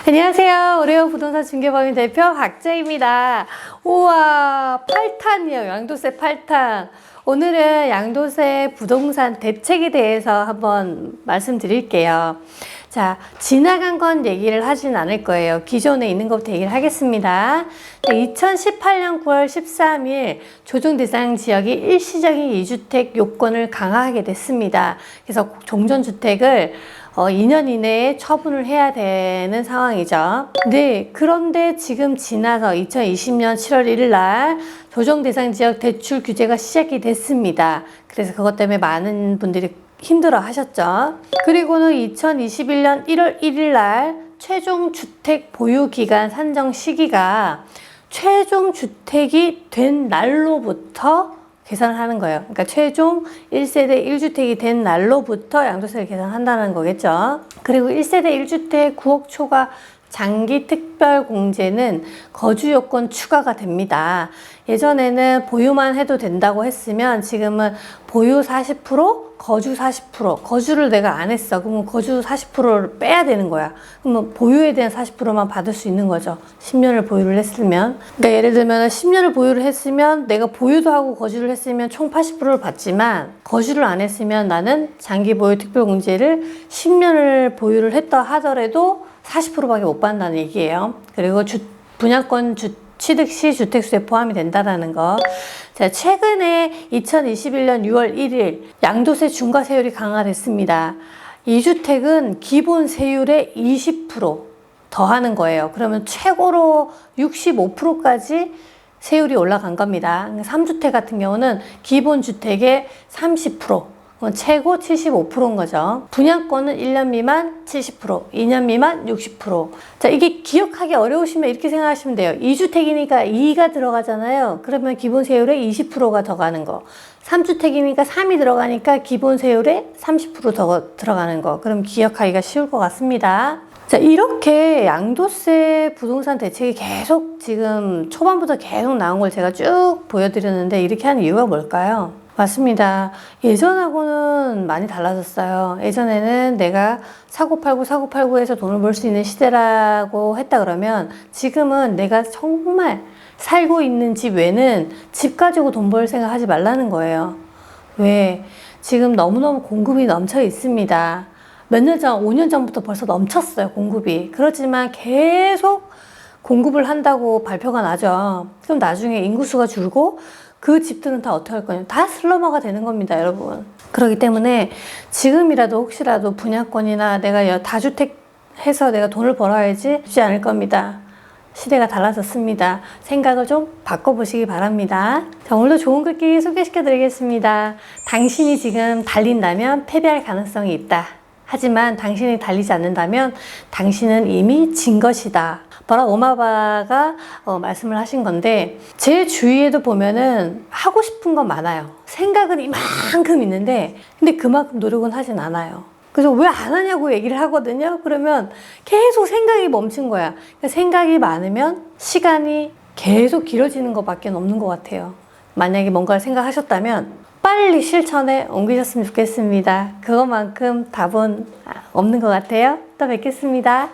안녕하세요. 오레오 부동산 중개법인 대표 박재입니다. 우와, 8탄이요. 양도세 8탄. 오늘은 양도세 부동산 대책에 대해서 한번 말씀드릴게요. 자, 지나간 건 얘기를 하진 않을 거예요. 기존에 있는 것부터 얘기를 하겠습니다. 2018년 9월 13일 조정 대상 지역이 일시적인 2주택 요건을 강화하게 됐습니다. 그래서 종전주택을 2년 이내에 처분을 해야 되는 상황이죠. 네, 그런데 지금 지나서 2020년 7월 1일 날 조정 대상 지역 대출 규제가 시작이 됐습니다. 그래서 그것 때문에 많은 분들이 힘들어 하셨죠. 그리고는 2021년 1월 1일 날 최종 주택 보유 기간 산정 시기가 최종 주택이 된 날로부터 계산을 하는 거예요. 그러니까 최종 1세대 1주택이 된 날로부터 양도세를 계산한다는 거겠죠. 그리고 1세대 1주택 9억 초과 장기 특별 공제는 거주 요건 추가가 됩니다. 예전에는 보유만 해도 된다고 했으면 지금은 보유 40%, 거주 40%, 거주를 내가 안 했어. 그러면 거주 40%를 빼야 되는 거야. 그러면 보유에 대한 40%만 받을 수 있는 거죠. 10년을 보유를 했으면. 그러니까 예를 들면 10년을 보유를 했으면 내가 보유도 하고 거주를 했으면 총 80%를 받지만 거주를 안 했으면 나는 장기 보유 특별 공제를 10년을 보유를 했다 하더라도 40%밖에 못 받는다는 얘기예요. 그리고 분양권 취득 시 주택수에 포함이 된다는 거. 자, 최근에 2021년 6월 1일 양도세 중과세율이 강화됐습니다. 2주택은 기본 세율의 20% 더하는 거예요. 그러면 최고로 65%까지 세율이 올라간 겁니다. 3주택 같은 경우는 기본 주택의 30%, 최고 75%인 거죠. 분양권은 1년 미만 70%, 2년 미만 60%. 자, 이게 기억하기 어려우시면 이렇게 생각하시면 돼요. 2주택이니까 2가 들어가잖아요. 그러면 기본 세율에 20%가 더 가는 거. 3주택이니까 3이 들어가니까 기본 세율에 30% 더 들어가는 거. 그럼 기억하기가 쉬울 것 같습니다. 자, 이렇게 양도세 부동산 대책이 계속 지금 초반부터 계속 나온 걸 제가 쭉 보여드렸는데 이렇게 하는 이유가 뭘까요? 맞습니다. 예전하고는 많이 달라졌어요. 예전에는 내가 사고팔고 해서 돈을 벌 수 있는 시대라고 했다 그러면 지금은 내가 정말 살고 있는 집 외에는 집 가지고 돈 벌 생각 하지 말라는 거예요. 왜? 지금 너무너무 공급이 넘쳐 있습니다. 몇 년 전, 5년 전부터 벌써 넘쳤어요, 공급이. 그렇지만 계속 공급을 한다고 발표가 나죠. 그럼 나중에 인구수가 줄고 그 집들은 다 어떻게 할 거냐. 다 슬러머가 되는 겁니다, 여러분. 그렇기 때문에 지금이라도 혹시라도 분양권이나 내가 다주택 해서 내가 돈을 벌어야지 쉽지 않을 겁니다. 시대가 달라졌습니다. 생각을 좀 바꿔보시기 바랍니다. 자, 오늘도 좋은 글귀 소개시켜 드리겠습니다. 당신이 지금 달린다면 패배할 가능성이 있다. 하지만 당신이 달리지 않는다면 당신은 이미 진 것이다. 바락 오바마가 말씀을 하신 건데 제 주위에도 보면은 하고 싶은 건 많아요. 생각은 이만큼 있는데 근데 그만큼 노력은 하진 않아요. 그래서 왜 안 하냐고 얘기를 하거든요. 그러면 계속 생각이 멈춘 거야. 그러니까 생각이 많으면 시간이 계속 길어지는 것밖에 없는 것 같아요. 만약에 뭔가를 생각하셨다면 빨리 실천에 옮기셨으면 좋겠습니다. 그것만큼 답은 없는 것 같아요. 또 뵙겠습니다.